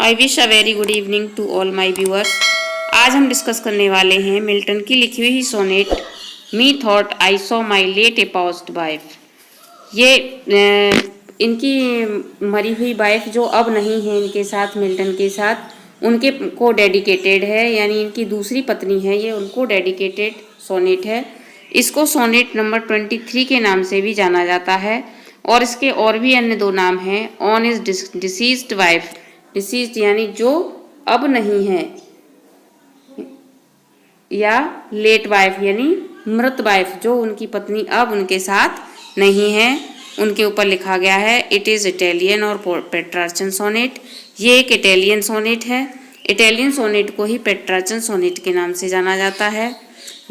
I wish a very good evening to all my viewers. आज हम discuss करने वाले हैं मिल्टन की लिखी हुई sonnet methought I saw my late espoused wife. ये इनकी मरी हुई वाइफ जो अब नहीं है इनके साथ, मिल्टन के साथ, उनके को डेडिकेटेड है, यानी इनकी दूसरी पत्नी है, ये उनको डेडिकेटेड सोनेट है। इसको सोनेट नंबर 23 के नाम से भी जाना जाता है और इसके और भी अन्य दो नाम हैं। On is deceased wife, deceased यानी जो अब नहीं है, या लेट वाइफ यानी मृत वाइफ, जो उनकी पत्नी अब उनके साथ नहीं है, उनके ऊपर लिखा गया है। इट इज़ इटालियन और पेट्रार्चन सोनेट। ये एक इटालियन सोनेट है। इटालियन सोनेट को ही पेट्रार्चन सोनेट के नाम से जाना जाता है।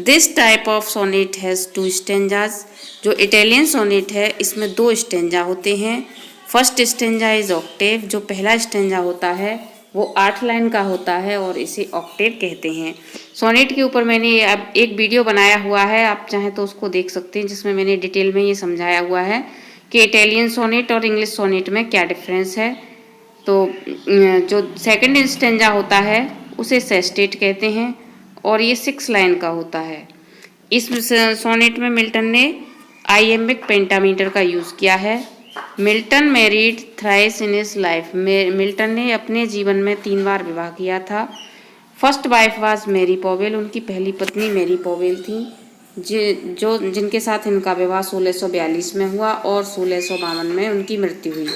This type of sonnet has 2 stanzas. जो इटालियन सोनेट है इसमें 2 स्टेंजा होते हैं। First stanza is octave. जो पहला स्टेंजा होता है वो 8 लाइन का होता है और इसे ऑक्टेव कहते हैं। सोनेट के ऊपर मैंने अब एक वीडियो बनाया हुआ है, आप चाहें तो उसको देख सकते हैं, जिसमें मैंने डिटेल में ये समझाया हुआ है कि इटालियन सोनेट और इंग्लिश सोनेट में क्या डिफरेंस है। तो जो सेकंड स्टेंजा होता है उसे सेस्टेट कहते हैं और ये 6 लाइन का होता है। इस सोनेट में मिल्टन ने आइएम्बिक पेंटामीटर का यूज़ किया है। Milton married thrice in his life. Milton ने अपने जीवन में 3 बार विवाह किया था। First wife was Mary Powell. उनकी पहली पत्नी मैरी पॉवेल थी, जिनके साथ इनका विवाह 1642 में हुआ और 1652 में उनकी मृत्यु हुई।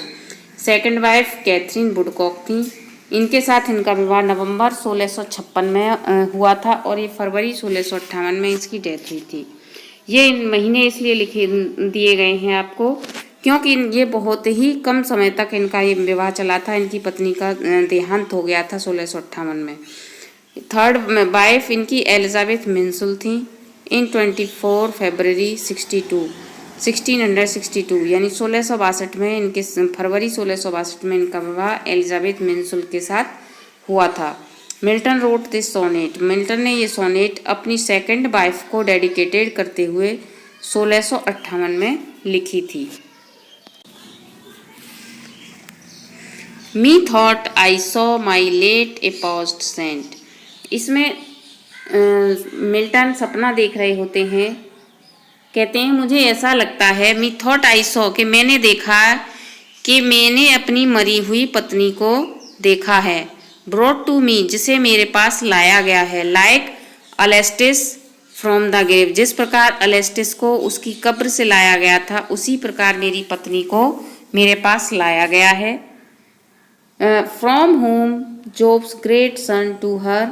सेकंड वाइफ कैथरीन वुडकॉक थी। इनके साथ इनका विवाह नवंबर 1656 में हुआ था और ये फरवरी 1658 में इसकी डेथ हुई थी। ये महीने इसलिए लिखे दिए गए हैं आपको क्योंकि ये बहुत ही कम समय तक इनका ये विवाह चला था। इनकी पत्नी का देहांत हो गया था 1658 में। थर्ड वाइफ इनकी एलिजाबेथ मिंसुल थी। इन 24 फरवरी 1662 यानी 1662 में इनके फरवरी 1662 में इनका विवाह एलिजाबेथ मिंसुल के साथ हुआ था। Milton wrote this sonnet. Milton ने ये सोनेट अपनी सेकंड वाइफ को डेडिकेटेड करते हुए 1658 में लिखी थी। Methought I saw my late espoused saint. इसमें मिल्टन सपना देख रहे होते हैं। कहते हैं मुझे ऐसा लगता है, मी थॉट आई सॉ कि मैंने देखा कि मैंने अपनी मरी हुई पत्नी को देखा है। ब्रॉट टू मी जिसे मेरे पास लाया गया है। लाइक अलेस्टिस फ्रॉम द ग्रेव, जिस प्रकार अलेस्टिस को उसकी कब्र से लाया गया था उसी प्रकार मेरी पत्नी को मेरे पास लाया गया है। फ्रॉम होम जॉब्स great son to her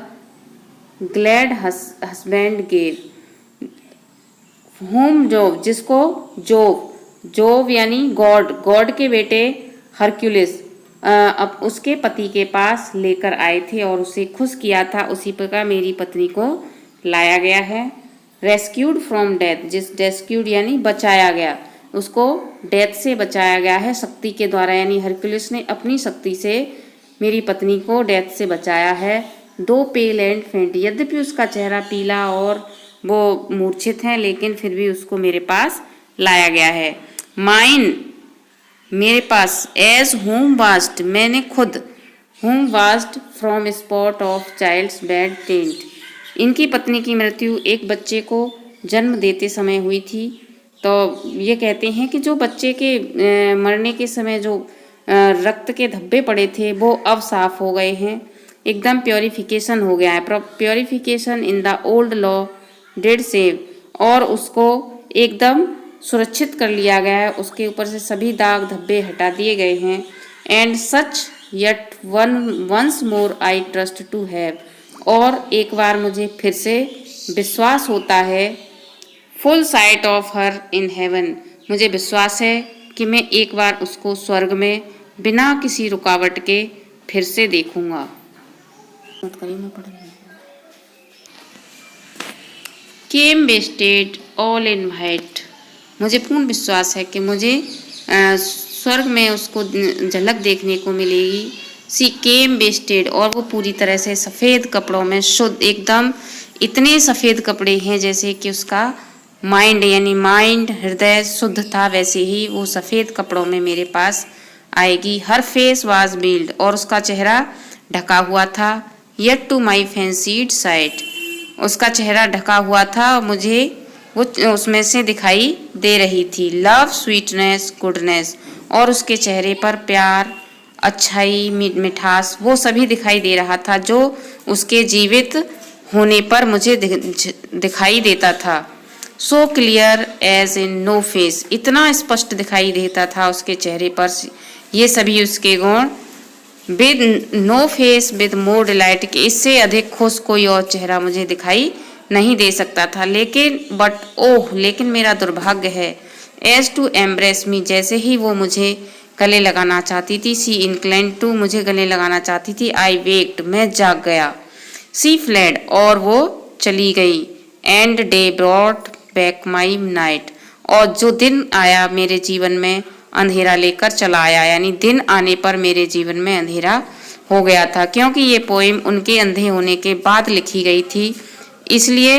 glad husband gave. Whom Jove जिसको जोब यानी गॉड के बेटे हरक्यूलिस अब उसके पति के पास लेकर आए थे और उसे खुश किया था, उसी प्रकार मेरी पत्नी को लाया गया है। रेस्क्यूड फ्रॉम डेथ, जिस रेस्क्यूड यानी बचाया गया, उसको डेथ से बचाया गया है शक्ति के द्वारा, यानी हरक्यूलिस ने अपनी शक्ति से मेरी पत्नी को डेथ से बचाया है। 2 पेल एंड फेंट, यद्यपि उसका चेहरा पीला और वो मूर्छित है लेकिन फिर भी उसको मेरे पास लाया गया है। माइन मेरे पास, एज होम वास्ट मैंने खुद, whom washed from spot of child's bed taint. इनकी पत्नी की मृत्यु एक बच्चे को जन्म देते समय हुई थी। तो ये कहते हैं कि जो बच्चे के मरने के समय जो रक्त के धब्बे पड़े थे वो अब साफ हो गए हैं, एकदम प्योरिफिकेशन हो गया है। Purification in the old law did save, और उसको एकदम सुरक्षित कर लिया गया है, उसके ऊपर से सभी दाग धब्बे हटा दिए गए हैं। And such yet once more I trust to have, और एक बार मुझे फिर से विश्वास होता है। Full sight of her in heaven, मुझे विश्वास है कि मैं एक बार उसको स्वर्ग में बिना किसी रुकावट के फिर से देखूंगा। केम वेस्टेड ऑल इन वाइट, मुझे पूर्ण विश्वास है कि मुझे स्वर्ग में उसको झलक देखने को मिलेगी। सी केम वेस्टेड, और वो पूरी तरह से सफ़ेद कपड़ों में, शुद्ध एकदम, इतने सफ़ेद कपड़े हैं जैसे कि उसका माइंड यानी माइंड हृदय शुद्ध था, वैसे ही वो सफ़ेद कपड़ों में मेरे पास आएगी। हर फेस वाज बिल्ड, और उसका चेहरा ढका हुआ था। Yet to my fancied sight, उसका चेहरा ढका हुआ था, मुझे वो उसमें से दिखाई दे रही थी। लव, स्वीटनेस, गुडनेस, और उसके चेहरे पर प्यार, अच्छाई, मिठास, वो सभी दिखाई दे रहा था जो उसके जीवित होने पर मुझे दिखाई देता था। So clear as in no face, इतना स्पष्ट दिखाई देता था उसके चेहरे पर ये सभी उसके गुण। With no face with more delight, कि इससे अधिक खुश कोई और चेहरा मुझे दिखाई नहीं दे सकता था। लेकिन बट ओह, लेकिन मेरा दुर्भाग्य है। एज टू एम्ब्रेस मी, जैसे ही वो मुझे गले लगाना चाहती थी। सी इंक्लाइंड टू, मुझे गले लगाना चाहती थी। आई वेक्ड, मैं जाग गया। सी फ्लेड, और वो चली गई। And day brought back my night, और जो दिन आया मेरे जीवन में अंधेरा लेकर चला आया, यानी दिन आने पर मेरे जीवन में अंधेरा हो गया था। क्योंकि ये पोएम उनके अंधे होने के बाद लिखी गई थी, इसलिए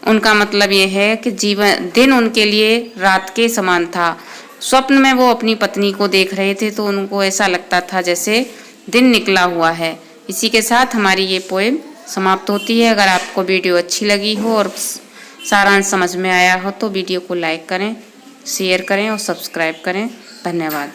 उनका मतलब ये है कि दिन उनके लिए रात के समान था। स्वप्न में वो अपनी पत्नी को देख रहे थे तो उनको ऐसा लगता था जैसे दिन निकला हुआ है। इसी के साथ हमारी ये पोएम समाप्त होती है। अगर आपको वीडियो अच्छी लगी हो और सारांश समझ में आया हो तो वीडियो को लाइक करें, शेयर करें और सब्सक्राइब करें। धन्यवाद।